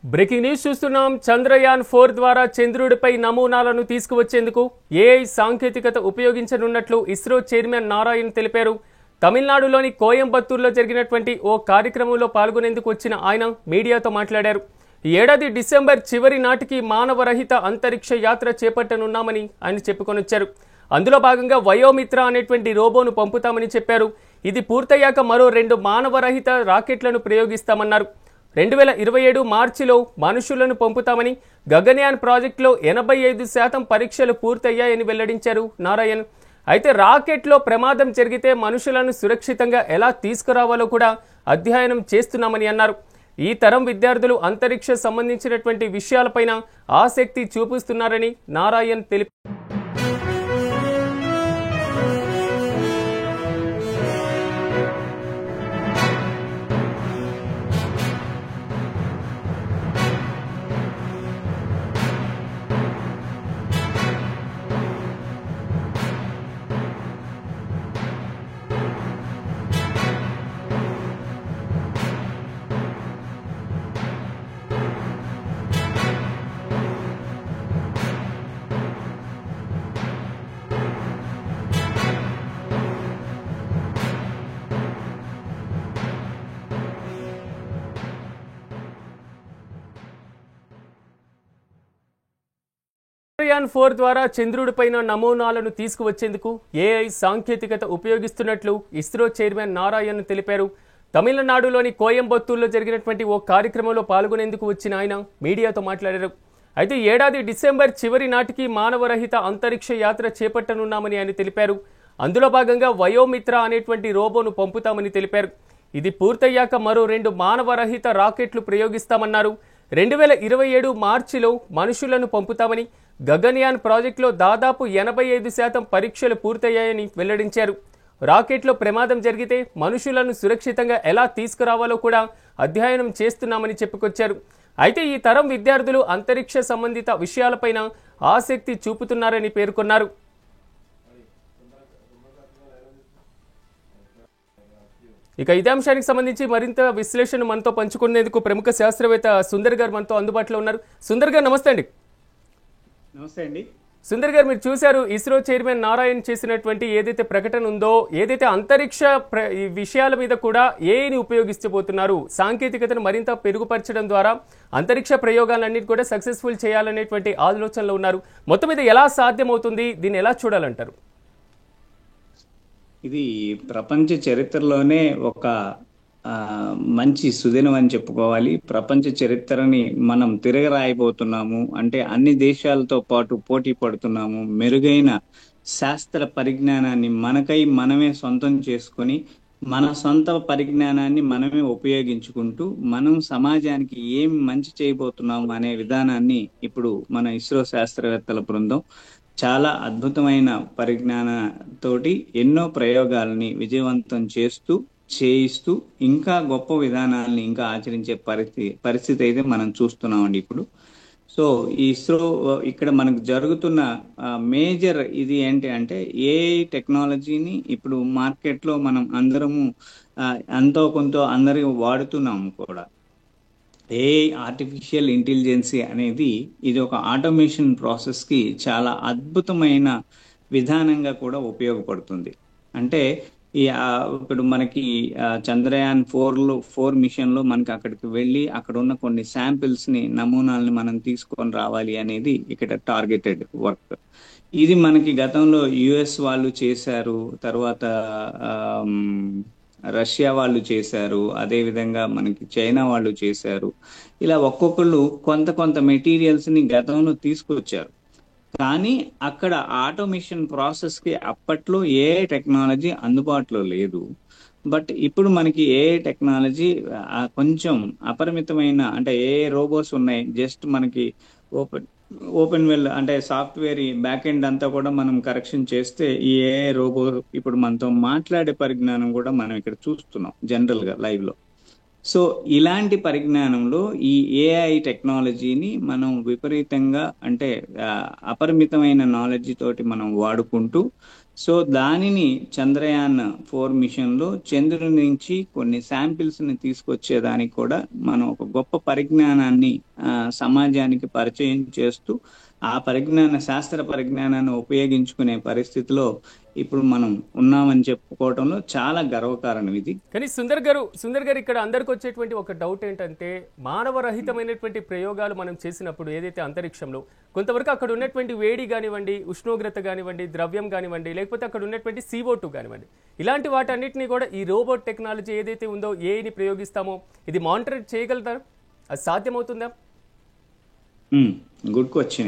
Breaking news చూస్తున్నాం. చంద్రయాన్-4 ద్వారా చంద్రుడిపై నమూనాలను తీసుకువచ్చేందుకు ఏఐ సాంకేతికత ఉపయోగించనున్నట్లు ఇస్రో చైర్మన్ నారాయణ్ తెలిపారు. తమిళనాడులోని కోయంబత్తూరులో జరిగినటువంటి ఓ కార్యక్రమంలో పాల్గొనేందుకు వచ్చిన ఆయన మీడియాతో మాట్లాడారు. ఈ ఏడాది డిసెంబర్ చివరి నాటికి మానవరహిత అంతరిక్ష యాత్ర చేపట్టనున్నామని ఆయన చెప్పుకొనొచ్చారు. అందులో భాగంగా వయోమిత్ర అనేటువంటి రోబోను పంపుతామని చెప్పారు. ఇది పూర్తయ్యాక మరో 2 మానవరహిత రాకెట్లను ప్రయోగిస్తామన్నారు. 2027 మార్చిలో మనుషులను పంపుతామని, గగన్యాన్ ప్రాజెక్టులో 85% పరీక్షలు పూర్తయ్యాయని వెల్లడించారు నారాయణ్. అయితే రాకెట్లో ప్రమాదం జరిగితే మనుషులను సురక్షితంగా ఎలా తీసుకురావాలో కూడా అధ్యయనం చేస్తున్నామని అన్నారు. ఈ తరం విద్యార్థులు అంతరిక్ష సంబంధించినటువంటి విషయాలపైన ఆసక్తి చూపిస్తున్నారని నారాయణ్ తెలిపారు. చంద్రయాన్-4 ద్వారా చంద్రుడిపైన నమూనాలను తీసుకువచ్చేందుకు ఏఐ సాంకేతికత ఉపయోగిస్తున్నట్లు ఇస్రో చైర్మన్ నారాయణ్ తెలిపారు. తమిళనాడులోని కోయంబత్తూరులో జరిగినటువంటి ఓ కార్యక్రమంలో పాల్గొనేందుకు వచ్చిన ఆయన మీడియాతో మాట్లాడారు. అయితే ఏడాది డిసెంబర్ చివరి నాటికి మానవరహిత అంతరిక్ష యాత్ర చేపట్టనున్నామని ఆయన తెలిపారు. అందులో భాగంగా వయోమిత్ర అనేటువంటి రోబోను పంపుతామని తెలిపారు. ఇది పూర్తయ్యాక మరో 2 మానవరహిత రాకెట్లు ప్రయోగిస్తామన్నారు. 2027 మార్చిలో మనుషులను పంపుతామని, గగన్యాన్ ప్రాజెక్టులో దాదాపు 85% పరీక్షలు పూర్తయ్యాయని వెల్లడించారు. రాకెట్లో ప్రమాదం జరిగితే మనుషులను సురక్షితంగా ఎలా తీసుకురావాలో కూడా అధ్యయనం చేస్తున్నామని చెప్పుకొచ్చారు. అయితే ఈ తరం విద్యార్థులు అంతరిక్ష సంబంధిత విషయాలపైన ఆసక్తి చూపుతున్నారని పేర్కొన్నారు. ఇక ఇదే అంశానికి సంబంధించి మరింత విశ్లేషణ మనతో పంచుకునేందుకు ప్రముఖ శాస్త్రవేత్త సుందర్ గారు మనతో అందుబాటులో ఉన్నారు. సుందర్ గారు నమస్తే అండి. నమస్తే అండి. సుందర్ గారు, మీరు చూశారు ఇస్రో చైర్మన్ నారాయణ్ చేసినటువంటి ఏదైతే ప్రకటన ఉందో, ఏదైతే అంతరిక్ష విషయాల మీద కూడా ఏఐని ఉపయోగించబోతున్నారు, సాంకేతికతను మరింత పెరుగుపరచడం ద్వారా అంతరిక్ష ప్రయోగాలన్నిటి కూడా సక్సెస్ఫుల్ చేయాలనేటువంటి ఆలోచనలో ఉన్నారు. మొత్తం మీద ఎలా సాధ్యమవుతుంది, దీన్ని ఎలా చూడాలంటారు? ఇది ప్రపంచ చరిత్రలోనే ఒక మంచి సుదినం అని చెప్పుకోవాలి. ప్రపంచ చరిత్రని మనం తిరగరాయబోతున్నాము. అంటే అన్ని దేశాలతో పాటు పోటీ పడుతున్నాము. మెరుగైన శాస్త్ర పరిజ్ఞానాన్ని మనకై మనమే సొంతం చేసుకొని, మన సొంత పరిజ్ఞానాన్ని మనమే ఉపయోగించుకుంటూ మనం సమాజానికి ఏం మంచి చేయబోతున్నాము అనే విధానాన్ని ఇప్పుడు మన ఇస్రో శాస్త్రవేత్తల బృందం చాలా అద్భుతమైన పరిజ్ఞానంతోటి ఎన్నో ప్రయోగాలని విజయవంతం చేయిస్తూ ఇంకా గొప్ప విధానాలని ఇంకా ఆచరించే పరిస్థితి అయితే మనం చూస్తున్నామండి ఇప్పుడు. సో ఈ ఇస్రో ఇక్కడ మనకు జరుగుతున్న మేజర్ ఇది ఏంటి అంటే, ఏఐ టెక్నాలజీని ఇప్పుడు మార్కెట్లో మనం అందరము ఎంతో కొంత అందరూ వాడుతున్నాము కూడా. ఏఐ ఆర్టిఫిషియల్ ఇంటెలిజెన్సీ అనేది ఇది ఒక ఆటోమేషన్ ప్రాసెస్కి చాలా అద్భుతమైన విధానంగా కూడా ఉపయోగపడుతుంది. అంటే ఇప్పుడు మనకి చంద్రయాన్ 4 మిషన్లో మనకి అక్కడికి వెళ్ళి అక్కడ ఉన్న కొన్ని శాంపిల్స్ని, నమూనాలని మనం తీసుకొని రావాలి అనేది ఇక్కడ టార్గెటెడ్ వర్క్. ఇది మనకి గతంలో యుఎస్ వాళ్ళు చేశారు, తర్వాత రష్యా వాళ్ళు చేశారు, అదేవిధంగా మనకి చైనా వాళ్ళు చేశారు. ఇలా ఒక్కొక్కళ్ళు కొంత మెటీరియల్స్ని గతంలో తీసుకొచ్చారు. కానీ అక్కడ ఆటోమేషన్ ప్రాసెస్కి అప్పట్లో ఏఐ టెక్నాలజీ అందుబాటులో లేదు. బట్ ఇప్పుడు మనకి ఏఐ టెక్నాలజీ కొంచెం అపరిమితమైన, అంటే ఏఐ రోబోస్ ఉన్నాయి. జస్ట్ మనకి ఓపెన్ వెల్ అంటే సాఫ్ట్వేర్ బ్యాక్ ఎండ్ అంతా కూడా మనం కరెక్షన్ చేస్తే ఈ ఏఐ రోబో ఇప్పుడు మనతో మాట్లాడే పరిజ్ఞానం కూడా మనం ఇక్కడ చూస్తున్నాం జనరల్గా లైవ్లో. సో ఇలాంటి పరిజ్ఞానంలో ఈ ఏఐ టెక్నాలజీని మనం విపరీతంగా, అంటే అపరిమితమైన నాలెడ్జ్ తోటి మనం వాడుకుంటూ సో దానిని చంద్రయాన్ 4 మిషన్లో చంద్రుడి నుంచి కొన్ని శాంపిల్స్ ని తీసుకొచ్చేదానికి కూడా మనం ఒక గొప్ప పరిజ్ఞానాన్ని సమాజానికి పరిచయం చేస్తూ ఆ శాస్త్ర పరిజ్ఞానాన్ని ఉపయోగించుకునే పరిస్థితిలో ఇప్పుడు మనం ఉన్నామని చెప్పుకోవడంలో చాలా గర్వకారణం ఇది. కానీ సుందర్ గారు ఇక్కడ అందరికి వచ్చేటువంటి ఒక డౌట్ ఏంటంటే, మానవ రహితమైనటువంటి ప్రయోగాలు మనం చేసినప్పుడు ఏదైతే అంతరిక్షంలో కొంతవరకు అక్కడ ఉన్నటువంటి వేడి కానివ్వండి, ఉష్ణోగ్రత కానివ్వండి, ద్రవ్యం కానివ్వండి, లేకపోతే అక్కడ ఉన్నటువంటి CO2 కానివ్వండి, ఇలాంటి వాటన్నిటిని కూడా ఈ రోబోట్ టెక్నాలజీ ఏదైతే ఉందో, ఏఐని ప్రయోగిస్తామో ఇది మానిటర్ చేయగలుగుతారు? అది సాధ్యమవుతుందా? గుడ్ క్వశ్చన్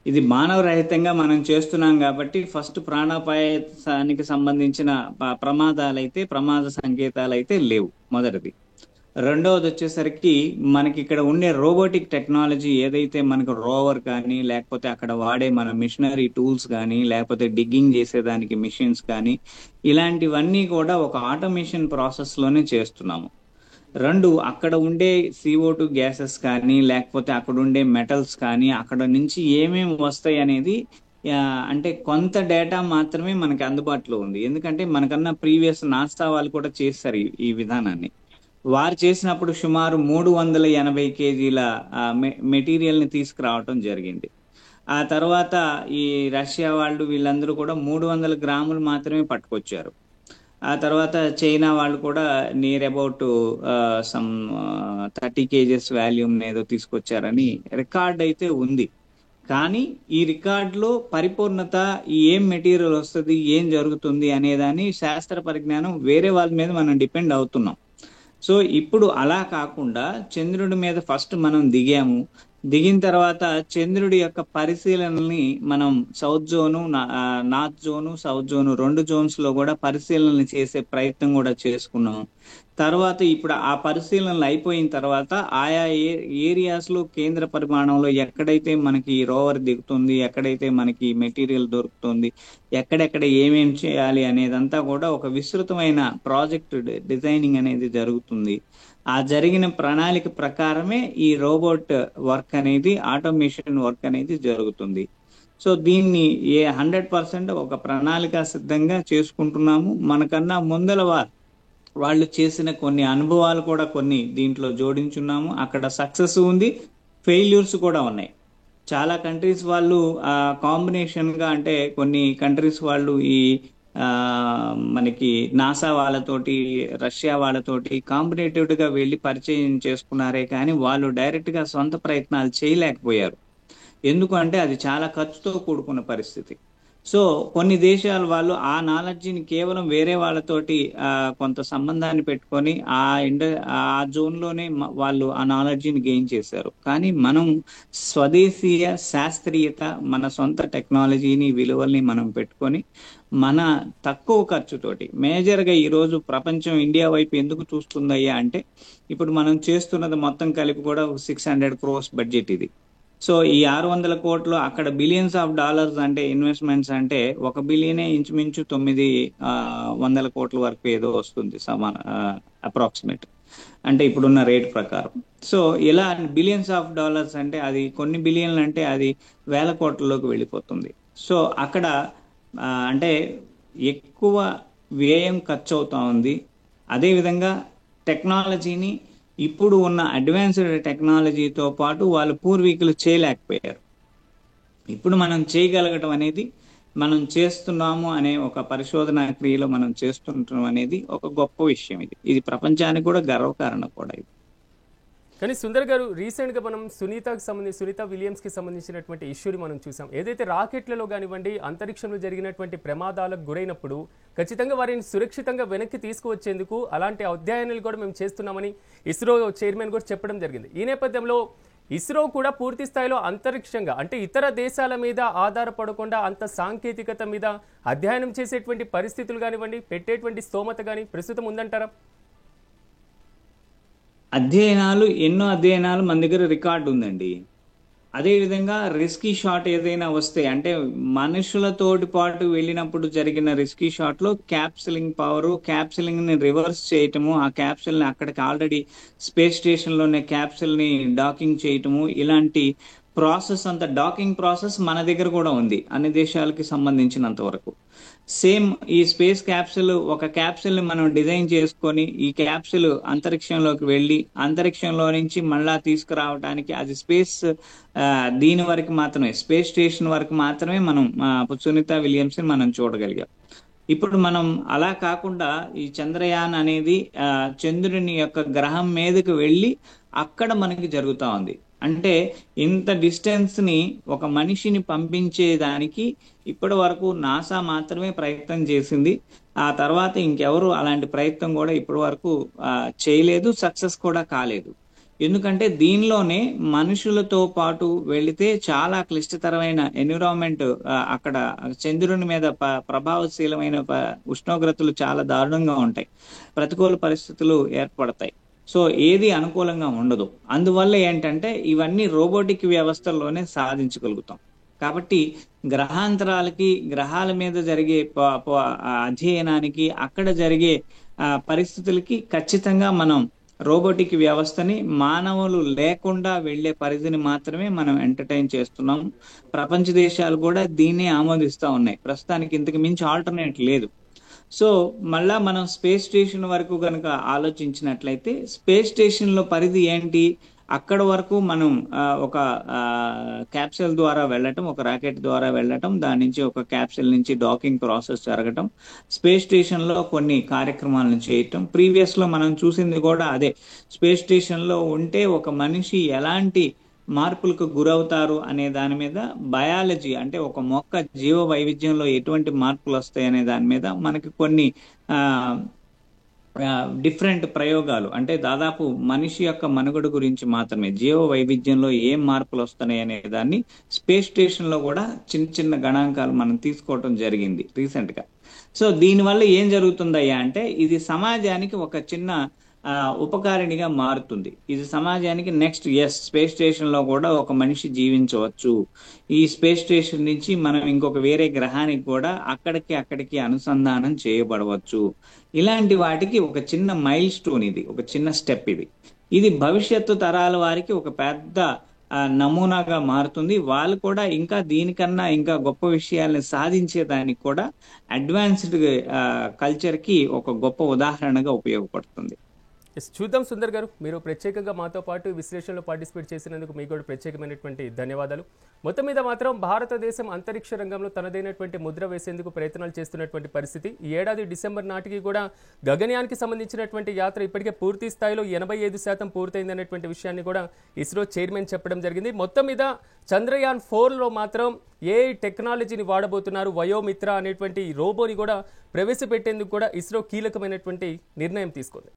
ఇది మానవ రహితంగా మనం చేస్తున్నాం కాబట్టి ఫస్ట్ ప్రాణాపాయానికి సంబంధించిన ప్రమాద సంకేతాలు అయితే లేవు, మొదటిది. రెండవది వచ్చేసరికి మనకి ఇక్కడ ఉండే రోబోటిక్ టెక్నాలజీ ఏదైతే మనకు రోవర్ కానీ, లేకపోతే అక్కడ వాడే మన మిషనరీ టూల్స్ కానీ, లేకపోతే డిగ్గింగ్ చేసేదానికి మిషన్స్ కానీ, ఇలాంటివన్నీ కూడా ఒక ఆటోమేషన్ ప్రాసెస్ లోనే చేస్తున్నాము. రెండు, అక్కడ ఉండే CO2 గ్యాసెస్ కానీ, లేకపోతే అక్కడ ఉండే మెటల్స్ కానీ, అక్కడ నుంచి ఏమేమి వస్తాయి అనేది అంటే కొంత డేటా మాత్రమే మనకి అందుబాటులో ఉంది. ఎందుకంటే మనకన్నా ప్రీవియస్ నాసా వాళ్ళు కూడా చేస్తారు ఈ విధానాన్ని. వారు చేసినప్పుడు సుమారు 380 kgల మెటీరియల్ ని తీసుకురావటం జరిగింది. ఆ తర్వాత ఈ రష్యా వాళ్ళు వీళ్ళందరూ కూడా 300 గ్రాములు మాత్రమే పట్టుకొచ్చారు. ఆ తర్వాత చైనా వాళ్ళు కూడా near about some 30 kgs volume ఏదో తీసుకొచ్చారని రికార్డ్ అయితే ఉంది. కానీ ఈ రికార్డులో పరిపూర్ణత, ఏం మెటీరియల్ వస్తుంది, ఏం జరుగుతుంది అనేదాన్ని శాస్త్ర పరిజ్ఞానం వేరే వాళ్ళ మీద మనం డిపెండ్ అవుతున్నాం. సో ఇప్పుడు అలా కాకుండా చంద్రుడి మీద ఫస్ట్ మనం దిగిన తర్వాత చంద్రుడి యొక్క పరిశీలనల్ని మనం south zone, north zone, south zone 2 zones లో కూడా పరిశీలనలు చేసే ప్రయత్నం కూడా చేసుకున్నాం. తర్వాత ఇప్పుడు ఆ పరిశీలనలు అయిపోయిన తర్వాత ఆయా ఏరియాస్ లో కేంద్ర పరిమాణంలో ఎక్కడైతే మనకి రోవర్ దిగుతుంది, ఎక్కడైతే మనకి మెటీరియల్ దొరుకుతుంది, ఎక్కడెక్కడ ఏమేం చేయాలి అనేదంతా కూడా ఒక విస్తృతమైన ప్రాజెక్ట్ డిజైనింగ్ అనేది జరుగుతుంది. ఆ జరిగిన ప్రణాళిక ప్రకారమే ఈ రోబోట్ వర్క్ అనేది, ఆటోమేషన్ వర్క్ అనేది జరుగుతుంది. సో దీన్ని 100% ఒక ప్రణాళిక సిద్ధంగా చేసుకుంటున్నాము. మనకన్నా ముందల వాళ్ళు చేసిన కొన్ని అనుభవాలు కూడా కొన్ని దీంట్లో జోడించున్నాము. అక్కడ సక్సెస్ ఉంది, ఫెయిల్యూర్స్ కూడా ఉన్నాయి. చాలా కంట్రీస్ వాళ్ళు కాంబినేషన్ గా, అంటే కొన్ని కంట్రీస్ వాళ్ళు ఈ మనకి నాసా వాళ్ళతోటి, రష్యా వాళ్ళతోటి కాంపిటేటివ్ గా వెళ్ళి పరిచయం చేసుకున్నారే కానీ వాళ్ళు డైరెక్ట్ గా సొంత ప్రయత్నాలు చేయలేకపోయారు. ఎందుకంటే అది చాలా ఖర్చుతో కూడుకున్న పరిస్థితి. సో కొన్ని దేశాల వాళ్ళు ఆ నాలెడ్జిని కేవలం వేరే వాళ్ళతోటి కొంత సంబంధాన్ని పెట్టుకొని ఆ జోన్ లోనే వాళ్ళు ఆ నాలెడ్జిని గెయిన్ చేశారు. కానీ మనం స్వదేశీయ శాస్త్రీయత, మన సొంత టెక్నాలజీని, విలువల్ని మనం పెట్టుకొని మన తక్కువ ఖర్చుతోటి మేజర్ గా ఈ రోజు ప్రపంచం ఇండియా వైపు ఎందుకు చూస్తుందయ్యా అంటే, ఇప్పుడు మనం చేస్తున్నది మొత్తం కలిపి కూడా 600 crores బడ్జెట్ ఇది. సో ఈ 600 కోట్లు అక్కడ బిలియన్స్ ఆఫ్ డాలర్స్ అంటే ఇన్వెస్ట్మెంట్స్ అంటే 1 బిలియనే ఇంచుమించు 900 కోట్ల వరకు ఏదో వస్తుంది అప్రాక్సిమేట్, అంటే ఇప్పుడున్న రేట్ ప్రకారం. సో ఇలా బిలియన్స్ ఆఫ్ డాలర్స్ అంటే అది కొన్ని బిలియన్లు అంటే అది 1000 కోట్లలోకి వెళ్ళిపోతుంది. సో అక్కడ అంటే ఎక్కువ వ్యయం ఖర్చు అవుతా ఉంది. అదేవిధంగా టెక్నాలజీని ఇప్పుడు ఉన్న అడ్వాన్స్డ్ టెక్నాలజీతో పాటు వాళ్ళ పూర్వీకులు చేయలేకపోయారు. ఇప్పుడు మనం చేయగలగటం అనేది, మనం చేస్తున్నాము అనే ఒక పరిశోధన క్రియలో మనం చేస్తుంటాం అనేది ఒక గొప్ప విషయం. ఇది ప్రపంచానికి కూడా గర్వకారణం కూడా ఇది. కానీ సుందర్ గారు, రీసెంట్గా మనం సునీత విలియమ్స్కి సంబంధించినటువంటి ఇష్యూని మనం చూసాం. ఏదైతే రాకెట్లలో కానివ్వండి, అంతరిక్షంలో జరిగినటువంటి ప్రమాదాలకు గురైనప్పుడు ఖచ్చితంగా వారిని సురక్షితంగా వెనక్కి తీసుకువచ్చేందుకు అలాంటి అధ్యయనాలు కూడా మేము చేస్తున్నామని ఇస్రో చైర్మన్ కూడా చెప్పడం జరిగింది. ఈ నేపథ్యంలో ఇస్రో కూడా పూర్తి స్థాయిలో అంతరిక్షంగా, అంటే ఇతర దేశాల మీద ఆధారపడకుండా అంత సాంకేతికత మీద అధ్యయనం చేసేటువంటి పరిస్థితులు కానివ్వండి, పెట్టేటువంటి స్తోమత కానీ ప్రస్తుతం ఉందంటారా? ఎన్నో అధ్యయనాలు మన దగ్గర రికార్డు ఉందండి. అదేవిధంగా రిస్కీ షాట్ ఏదైనా వస్తే, అంటే మనుషులతోటి పాటు వెళ్ళినప్పుడు జరిగిన రిస్కీ షాట్ లో క్యాప్సిలింగ్ పవర్, క్యాప్సిలింగ్ ని రివర్స్ చేయటము, ఆ క్యాప్సిల్ ని అక్కడికి ఆల్రెడీ స్పేస్ స్టేషన్ లోనే క్యాప్సిల్ ని డాకింగ్ చేయటము, ఇలాంటి ప్రాసెస్ అంత డాకింగ్ ప్రాసెస్ మన దగ్గర కూడా ఉంది అన్ని దేశాలకి సంబంధించినంత వరకు. సేమ్ ఈ స్పేస్ క్యాప్సూల్, ఒక క్యాప్సూల్ ని మనం డిజైన్ చేసుకొని ఈ క్యాప్సూల్ అంతరిక్షంలోకి వెళ్ళి అంతరిక్షంలో నుంచి మళ్ళా తీసుకురావడానికి అది స్పేస్ దీని వరకు మాత్రమే, స్పేస్ స్టేషన్ వరకు మాత్రమే మనం సునీత విలియమ్స్ ని మనం చూడగలిగాం. ఇప్పుడు మనం అలా కాకుండా ఈ చంద్రయాన్ అనేది చంద్రుని యొక్క గ్రహం మీదకి వెళ్ళి అక్కడ మనకి జరుగుతా ఉంది. అంటే ఇంత డిస్టెన్స్ ని ఒక మనిషిని పంపించేదానికి ఇప్పటి వరకు నాసా మాత్రమే ప్రయత్నం చేసింది. ఆ తర్వాత ఇంకెవరు అలాంటి ప్రయత్నం కూడా ఇప్పటి వరకు చేయలేదు, సక్సెస్ కూడా కాలేదు. ఎందుకంటే దీనిలోనే మనుషులతో పాటు వెళితే చాలా క్లిష్టతరమైన ఎన్విరాన్మెంట్, అక్కడ చంద్రుని మీద ప్రభావశీలమైన ఉష్ణోగ్రతలు చాలా దారుణంగా ఉంటాయి, ప్రతికూల పరిస్థితులు ఏర్పడతాయి. సో ఏది అనుకూలంగా ఉండదు. అందువల్ల ఏంటంటే ఇవన్నీ రోబోటిక్ వ్యవస్థల్లోనే సాధించగలుగుతాం. కాబట్టి గ్రహాంతరాలకి, గ్రహాల మీద జరిగే అధ్యయనానికి, అక్కడ జరిగే పరిస్థితులకి ఖచ్చితంగా మనం రోబోటిక్ వ్యవస్థని మానవులు లేకుండా వెళ్లే పరిధిని మాత్రమే మనం ఎంటర్టైన్ చేస్తున్నాం. ప్రపంచ దేశాలు కూడా దీన్నే ఆమోదిస్తూ ఉన్నాయి. ప్రస్తుతానికి ఇంతకు మించి ఆల్టర్నేట్ లేదు. సో మళ్ళా మనం స్పేస్ స్టేషన్ వరకు కనుక ఆలోచించినట్లయితే స్పేస్ స్టేషన్ లో పరిధి ఏంటి? అక్కడ వరకు మనం ఒక క్యాప్సూల్ ద్వారా వెళ్ళటం, ఒక రాకెట్ ద్వారా వెళ్ళటం, దాని నుంచి ఒక క్యాప్సూల్ నుంచి డాకింగ్ ప్రాసెస్ జరగటం, స్పేస్ స్టేషన్ లో కొన్ని కార్యక్రమాలను చేయటం. ప్రీవియస్ లో మనం చూసింది కూడా అదే. స్పేస్ స్టేషన్ లో ఉంటే ఒక మనిషి ఎలాంటి మార్పులకు గురవుతారు అనే దాని మీద బయాలజీ, అంటే ఒక మొక్క జీవ వైవిధ్యంలో ఎటువంటి మార్పులు వస్తాయి అనే దాని మీద మనకి కొన్ని డిఫరెంట్ ప్రయోగాలు, అంటే దాదాపు మనిషి యొక్క మనుగడ గురించి మాత్రమే, జీవ వైవిధ్యంలో ఏం మార్పులు వస్తున్నాయి అనే దాన్ని స్పేస్ స్టేషన్ లో కూడా చిన్న చిన్న గణాంకాలు మనం తీసుకోవటం జరిగింది రీసెంట్ గా. సో దీనివల్ల ఏం జరుగుతుందయ్యా అంటే ఇది సమాజానికి ఒక చిన్న ఉపకారిణిగా మారుతుంది. ఇది సమాజానికి నెక్స్ట్ స్పేస్ స్టేషన్ లో కూడా ఒక మనిషి జీవించవచ్చు. ఈ స్పేస్ స్టేషన్ నుంచి మనం ఇంకొక వేరే గ్రహానికి కూడా అక్కడికి అనుసంధానం చేయబడవచ్చు. ఇలాంటి వాటికి ఒక చిన్న మైల్ స్టోన్, ఇది ఒక చిన్న స్టెప్. ఇది భవిష్యత్తు తరాల వారికి ఒక పెద్ద నమూనాగా మారుతుంది. వాళ్ళు కూడా ఇంకా దీనికన్నా ఇంకా గొప్ప విషయాలను సాధించేదానికి కూడా అడ్వాన్స్డ్ కల్చర్ కి ఒక గొప్ప ఉదాహరణగా ఉపయోగపడుతుంది. చూద్దాం సుందర్ గారు, మీరు ప్రత్యేకంగా మాతో పాటు విశ్లేషణలో పార్టిసిపేట్ చేసినందుకు మీకు కూడా ప్రత్యేకమైనటువంటి ధన్యవాదాలు. మొత్తం మీద మాత్రం భారతదేశం అంతరిక్ష రంగంలో తనదైనటువంటి ముద్ర వేసేందుకు ప్రయత్నాలు చేస్తున్నటువంటి పరిస్థితి. ఈ ఏడాది డిసెంబర్ నాటికి కూడా గగనయానికి సంబంధించినటువంటి యాత్ర ఇప్పటికే పూర్తి స్థాయిలో 85% పూర్తయిందనేటువంటి విషయాన్ని కూడా ఇస్రో చైర్మన్ చెప్పడం జరిగింది. మొత్తం మీద చంద్రయాన్ 4లో మాత్రం ఏఐ టెక్నాలజీని వాడబోతున్నారు. వయోమిత్ర అనేటువంటి రోబోని కూడా ప్రవేశపెట్టేందుకు కూడా ఇస్రో కీలకమైనటువంటి నిర్ణయం తీసుకుంది.